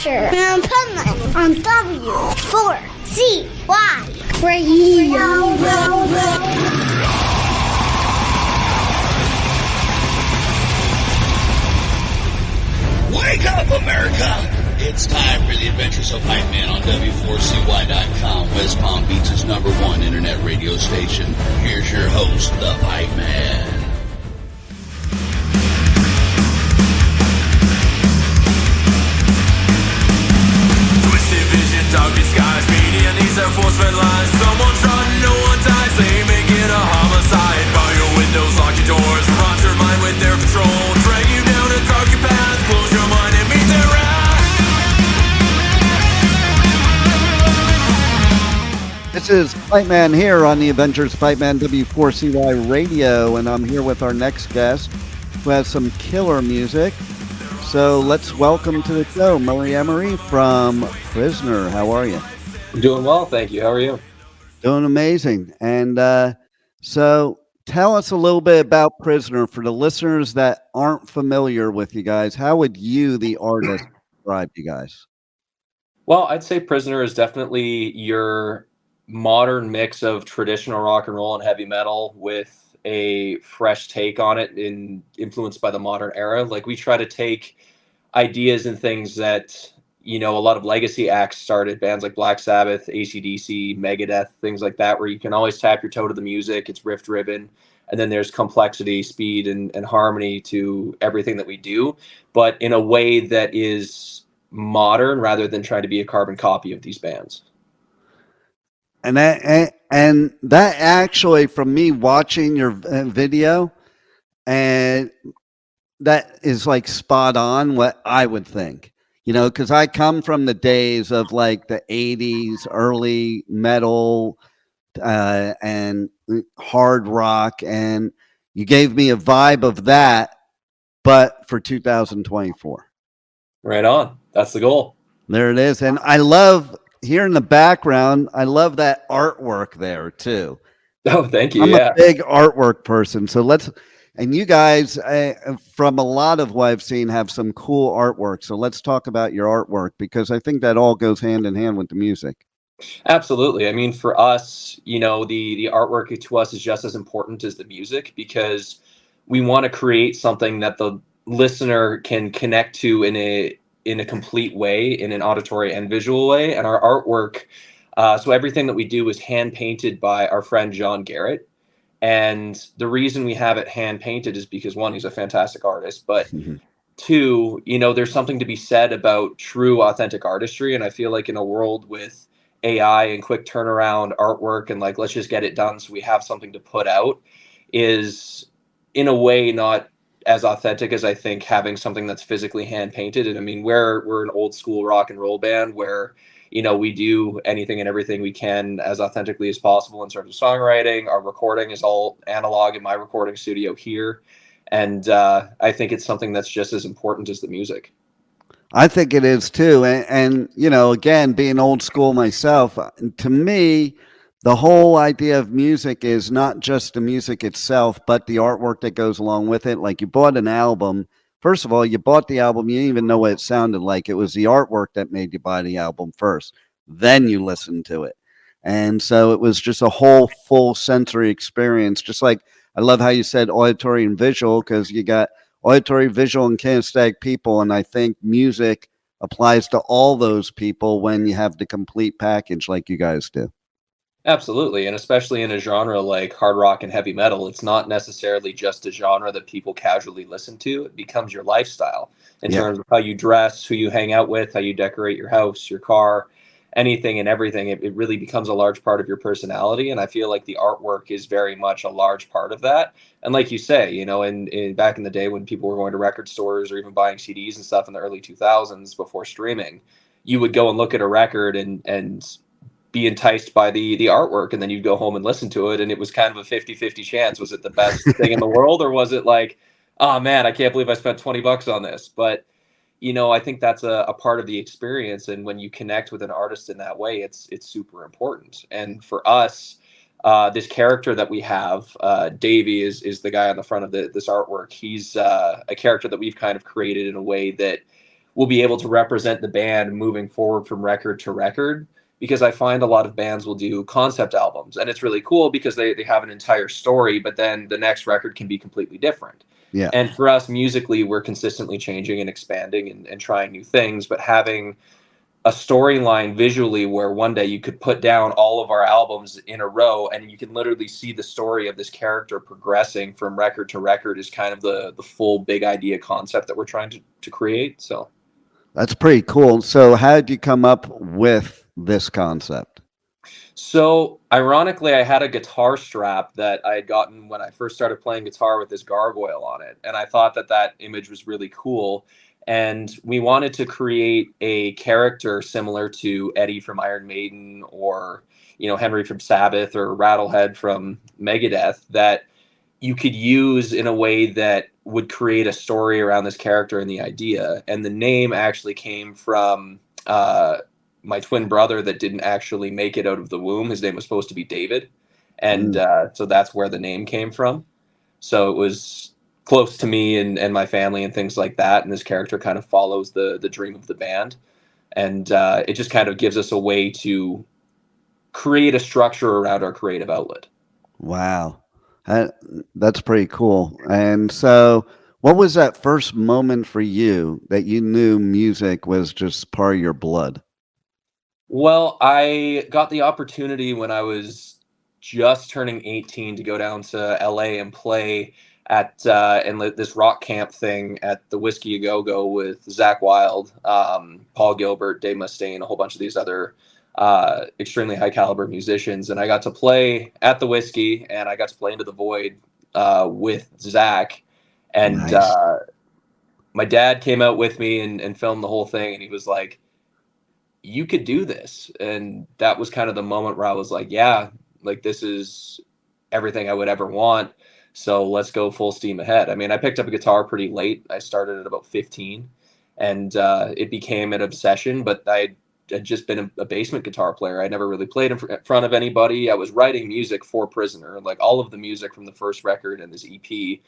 Adventure in Pipeman on W4CY Radio. Wake up, America! It's time for the Adventures of Pipeman on W4CY.com, West Palm Beach's #1 internet radio station. Here's your host, the Pipeman. Twisted vision, dark disguise, media needs Air Force red lines. Someone's running, no one dies, they make it a homicide. Bar your windows, lock your doors, rot your mind with their control. Drag you down a darker path, close your mind and meet their wrath. This is Pipeman here on the Adventures of Pipeman W4CY Radio, and I'm here with our next guest who has some killer music. So let's welcome to the show Murray Emery from Prisoner. How are you? I'm doing well, thank you. How are you? Doing amazing. And so tell us a little bit about Prisoner for the listeners that aren't familiar with you guys. How would you, the artist, describe you guys? Well, I'd say Prisoner is definitely your modern mix of traditional rock and roll and heavy metal with a fresh take on it, influenced by the modern era. Like, we try to take ideas and things that, you know, a lot of legacy acts started, bands like Black Sabbath, AC/DC, Megadeth, things like that, where you can always tap your toe to the music. It's riff driven, and then there's complexity, speed, and harmony to everything that we do, but in a way that is modern rather than trying to be a carbon copy of these bands. And that actually, from me watching your video, and that is like spot on what I would think, you know, because I come from the days of like the 80s, early metal and hard rock, and you gave me a vibe of that, but for 2024. Right on. That's the goal. There it is. And I love, here in the background, I love that artwork there too. Oh, thank you. I'm a big artwork person. So and you guys, from a lot of what I've seen, have some cool artwork. So let's talk about your artwork, because I think that all goes hand in hand with the music. Absolutely. I mean, for us, you know, the artwork to us is just as important as the music, because we want to create something that the listener can connect to in a complete way, in an auditory and visual way. And our artwork, so everything that we do is hand painted by our friend John Garrett. And the reason we have it hand painted is because, one, he's a fantastic artist, but two, you know, there's something to be said about true, authentic artistry. And I feel like in a world with AI and quick turnaround artwork and like, let's just get it done so we have something to put out, is in a way not as authentic as I think having something that's physically hand painted. And I mean, we're an old school rock and roll band where, you know, we do anything and everything we can as authentically as possible in terms of songwriting. Our recording is all analog in my recording studio here. And I think it's something that's just as important as the music. I think it is too. And you know, again, being old school myself, to me, the whole idea of music is not just the music itself, but the artwork that goes along with it. Like, you bought an album. First of all, you bought the album. You didn't even know what it sounded like. It was the artwork that made you buy the album first. Then you listened to it. And so it was just a whole full sensory experience. Just like, I love how you said auditory and visual, because you got auditory, visual, and kinesthetic people. And I think music applies to all those people when you have the complete package like you guys do. Absolutely. And especially in a genre like hard rock and heavy metal, it's not necessarily just a genre that people casually listen to. It becomes your lifestyle in terms of how you dress, who you hang out with, how you decorate your house, your car, anything and everything. It really becomes a large part of your personality. And I feel like the artwork is very much a large part of that. And like you say, you know, in back in the day when people were going to record stores or even buying CDs and stuff in the early 2000s before streaming, you would go and look at a record and be enticed by the artwork, and then you'd go home and listen to it, and it was kind of a 50-50 chance. Was it the best thing in the world, or was it like, oh man, I can't believe I spent $20 on this? But you know, I think that's a part of the experience, and when you connect with an artist in that way, it's super important. And for us, this character that we have, Davey is the guy on the front of this artwork. He's a character that we've kind of created in a way that will be able to represent the band moving forward from record to record. Because I find a lot of bands will do concept albums, and it's really cool because they have an entire story, but then the next record can be completely different. Yeah. And for us musically, we're consistently changing and expanding and trying new things, but having a storyline visually where one day you could put down all of our albums in a row and you can literally see the story of this character progressing from record to record is kind of the full big idea concept that we're trying to create. So that's pretty cool. So how did you come up with this concept? So ironically, I had a guitar strap that I had gotten when I first started playing guitar with this gargoyle on it. And I thought that image was really cool. And we wanted to create a character similar to Eddie from Iron Maiden or, Henry from Sabbath or Rattlehead from Megadeth that you could use in a way that would create a story around this character and the idea. And the name actually came from my twin brother that didn't actually make it out of the womb. His name was supposed to be David. And so that's where the name came from. So it was close to me and my family and things like that. And this character kind of follows the dream of the band. And it just kind of gives us a way to create a structure around our creative outlet. Wow. That's pretty cool. And so what was that first moment for you that you knew music was just part of your blood? Well, I got the opportunity when I was just turning 18 to go down to LA and play at this rock camp thing at the Whiskey A Go-Go with Zach Wilde, Paul Gilbert, Dave Mustaine, a whole bunch of these other extremely high caliber musicians. And I got to play at the Whiskey and I got to play Into the Void with Zach. And Nice. My dad came out with me and filmed the whole thing. And he was like, you could do this. And that was kind of the moment where I was like, yeah, like this is everything I would ever want. So let's go full steam ahead. I mean, I picked up a guitar pretty late. I started at about 15 and it became an obsession, but I had just been a basement guitar player. I never really played in front of anybody. I was writing music for Prisoner. Like all of the music from the first record and this EP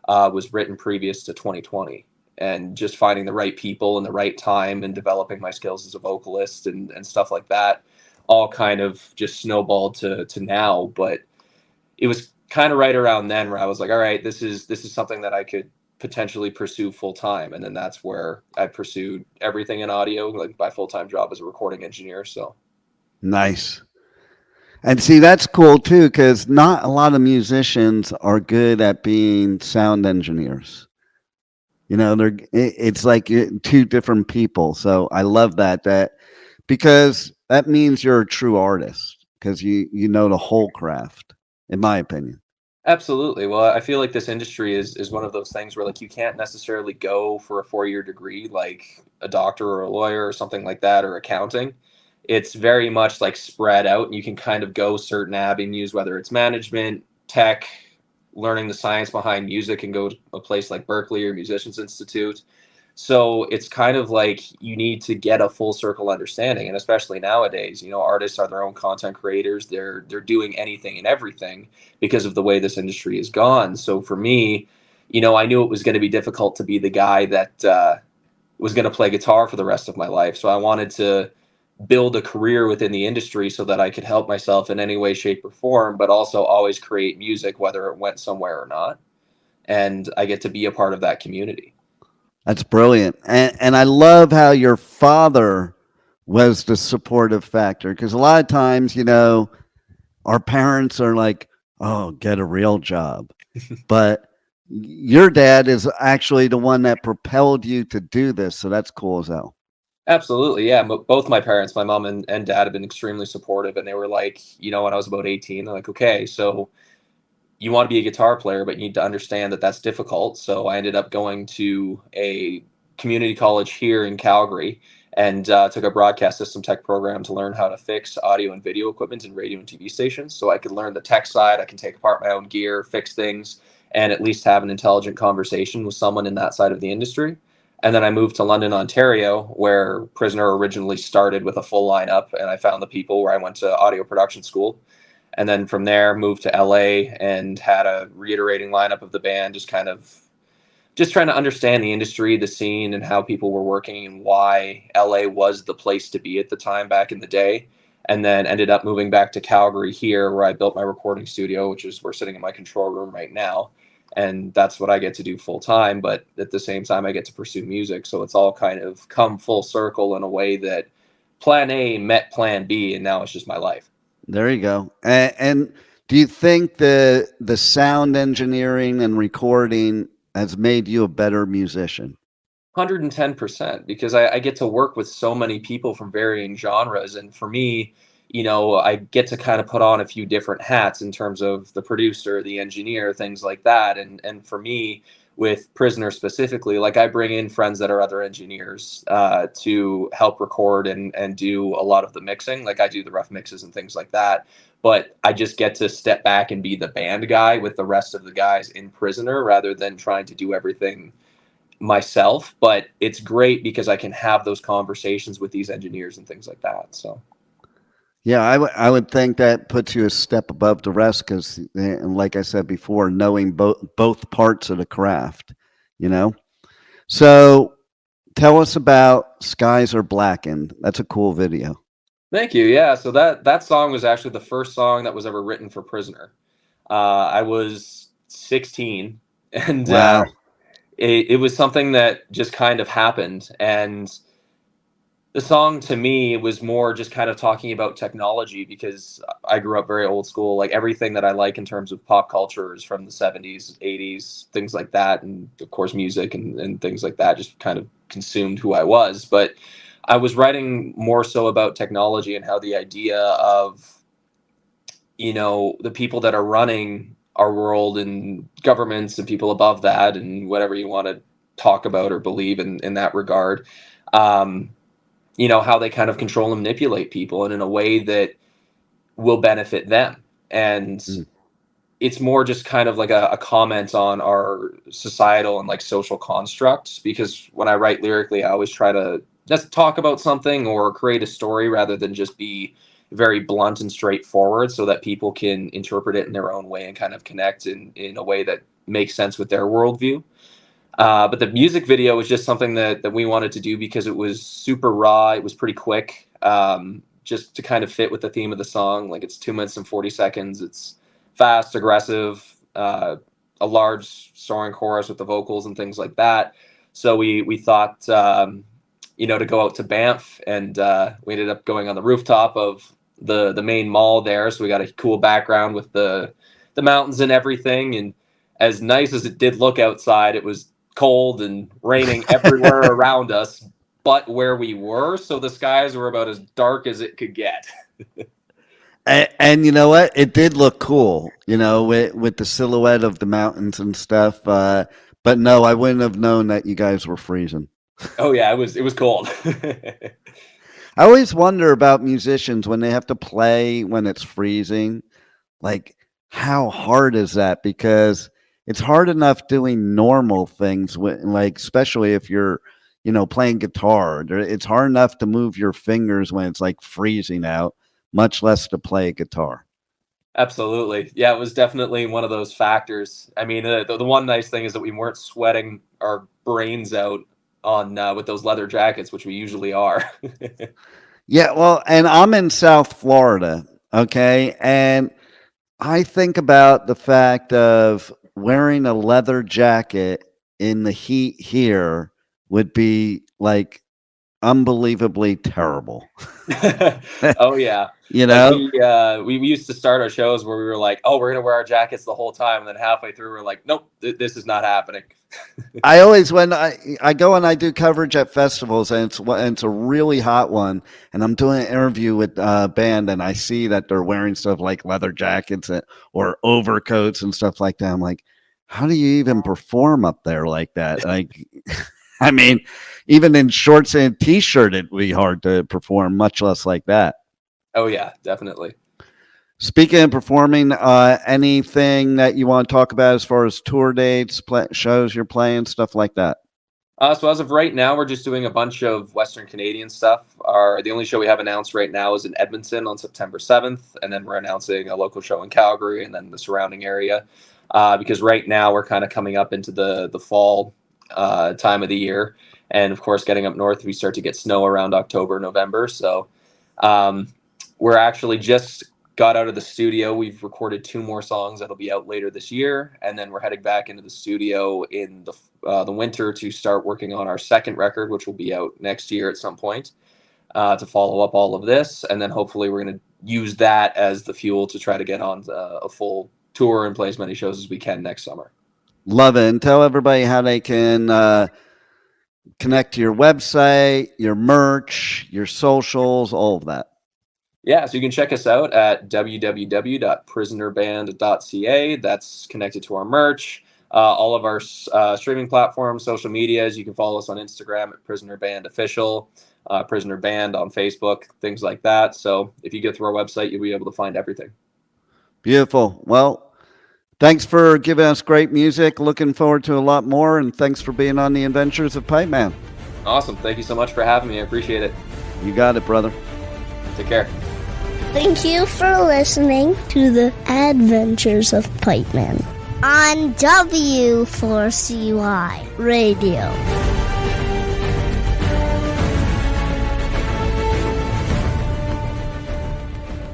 was written previous to 2020. And just finding the right people and the right time and developing my skills as a vocalist and stuff like that all kind of just snowballed to now. But it was kind of right around then where I was like, all right, this is something that I could potentially pursue full time. And then that's where I pursued everything in audio, like my full-time job as a recording engineer. So Nice. And see, that's cool too, because not a lot of musicians are good at being sound engineers. It's like two different people. So I love that because that means you're a true artist because you know the whole craft, in my opinion. absolutely. Well, I feel like this industry is one of those things where like you can't necessarily go for a 4-year degree like a doctor or a lawyer or something like that or accounting. It's very much like spread out and you can kind of go certain avenues, whether it's management, tech, learning the science behind music and go to a place like Berkeley or Musicians Institute. So it's kind of like you need to get a full circle understanding. And especially nowadays, artists are their own content creators. They're doing anything and everything because of the way this industry has gone. So for me, I knew it was going to be difficult to be the guy that was going to play guitar for the rest of my life. So I wanted to build a career within the industry so that I could help myself in any way, shape, or form, but also always create music, whether it went somewhere or not. And I get to be a part of that community. That's brilliant. And I love how your father was the supportive factor because a lot of times, our parents are like, oh, get a real job. But your dad is actually the one that propelled you to do this. So that's cool as hell. Absolutely. Yeah. Both my parents, my mom and dad have been extremely supportive. And they were like, when I was about 18, they're like, okay, so you want to be a guitar player, but you need to understand that that's difficult. So I ended up going to a community college here in Calgary and took a broadcast system tech program to learn how to fix audio and video equipment in radio and TV stations. So I could learn the tech side. I can take apart my own gear, fix things, and at least have an intelligent conversation with someone in that side of the industry. And then I moved to London, Ontario, where Prisoner originally started with a full lineup. And I found the people where I went to audio production school. And then from there, moved to LA and had a reiterating lineup of the band, just kind of just trying to understand the industry, the scene, and how people were working, and why LA was the place to be at the time back in the day. And then ended up moving back to Calgary here, where I built my recording studio, which is we're sitting in my control room right now. And that's what I get to do full time. But at the same time, I get to pursue music. So it's all kind of come full circle in a way that plan A met plan B, and now it's just my life. There you go. And do you think the sound engineering and recording has made you a better musician? 110%, because I get to work with so many people from varying genres. And for me, I get to kind of put on a few different hats in terms of the producer, the engineer, things like that. And for me, with Prisoner specifically, like I bring in friends that are other engineers to help record and do a lot of the mixing. Like I do the rough mixes and things like that. But I just get to step back and be the band guy with the rest of the guys in Prisoner, rather than trying to do everything myself. But it's great because I can have those conversations with these engineers and things like that. So yeah, I would think that puts you a step above the rest, because like I said before, knowing both parts of the craft, so tell us about Skies Are Blackened. That's a cool video. Thank you. Yeah, so that song was actually the first song that was ever written for Prisoner. I was 16, and wow. It was something that just kind of happened. And the song to me was more just kind of talking about technology, because I grew up very old school. Like everything that I like in terms of pop culture is from the 70s, 80s, things like that. And of course, music and things like that just kind of consumed who I was. But I was writing more so about technology and how the idea of, the people that are running our world and governments and people above that and whatever you want to talk about or believe in that regard, how they kind of control and manipulate people, and in a way that will benefit them. And it's more just kind of like a comment on our societal and like social constructs, because when I write lyrically, I always try to just talk about something or create a story rather than just be very blunt and straightforward, so that people can interpret it in their own way and kind of connect in a way that makes sense with their worldview. But the music video was just something that we wanted to do because it was super raw. It was pretty quick, just to kind of fit with the theme of the song. Like it's 2 minutes and 40 seconds. It's fast, aggressive, a large soaring chorus with the vocals and things like that. So we thought, to go out to Banff, and we ended up going on the rooftop of the main mall there. So we got a cool background with the mountains and everything. And as nice as it did look outside, it was cold and raining everywhere around us but where we were. So the skies were about as dark as it could get. And you know what? It did look cool, with the silhouette of the mountains and stuff. But no, I wouldn't have known that you guys were freezing. Oh yeah, it was cold. I always wonder about musicians when they have to play when it's freezing. Like, how hard is that? Because it's hard enough doing normal things, like especially if you're, playing guitar. It's hard enough to move your fingers when it's like freezing out, much less to play a guitar. Absolutely. Yeah, it was definitely one of those factors. I mean, the one nice thing is that we weren't sweating our brains out on with those leather jackets, which we usually are. Yeah, well, and I'm in South Florida, okay? And I think about the fact of wearing a leather jacket in the heat here would be like unbelievably terrible. Oh yeah. Like we used to start our shows where we were like, oh, we're gonna wear our jackets the whole time, and then halfway through we're like, nope, this is not happening. I always, when I go and I do coverage at festivals, and it's a really hot one, and I'm doing an interview with a band, and I see that they're wearing stuff like leather jackets or overcoats and stuff like that. I'm like, how do you even perform up there like that? Like, I mean, even in shorts and a t-shirt, it'd be hard to perform, much less like that. Oh yeah, definitely. Speaking of performing, anything that you want to talk about as far as tour dates, shows you're playing, stuff like that? So as of right now, we're just doing a bunch of Western Canadian stuff. The only show we have announced right now is in Edmonton on September 7th, and then we're announcing a local show in Calgary and then the surrounding area. Because right now we're kind of coming up into the fall time of the year. And of course, getting up north, we start to get snow around October, November. So we're actually just got out of the studio. We've recorded 2 more songs that'll be out later this year. And then we're heading back into the studio in the winter to start working on our second record, which will be out next year at some point, to follow up all of this. And then hopefully we're going to use that as the fuel to try to get on a full tour and play as many shows as we can next summer. Love it. And tell everybody how they can connect to your website, your merch, your socials, all of that. Yeah, so you can check us out at www.prisonerband.ca. That's connected to our merch. All of our streaming platforms, social medias. You can follow us on Instagram at Prisoner Band Official, Prisoner Band on Facebook, things like that. So if you go through our website, you'll be able to find everything. Beautiful. Well, thanks for giving us great music. Looking forward to a lot more. And thanks for being on the Adventures of Pipeman. Awesome. Thank you so much for having me. I appreciate it. You got it, brother. Take care. Thank you for listening to the Adventures of Pipeman on W4CY Radio.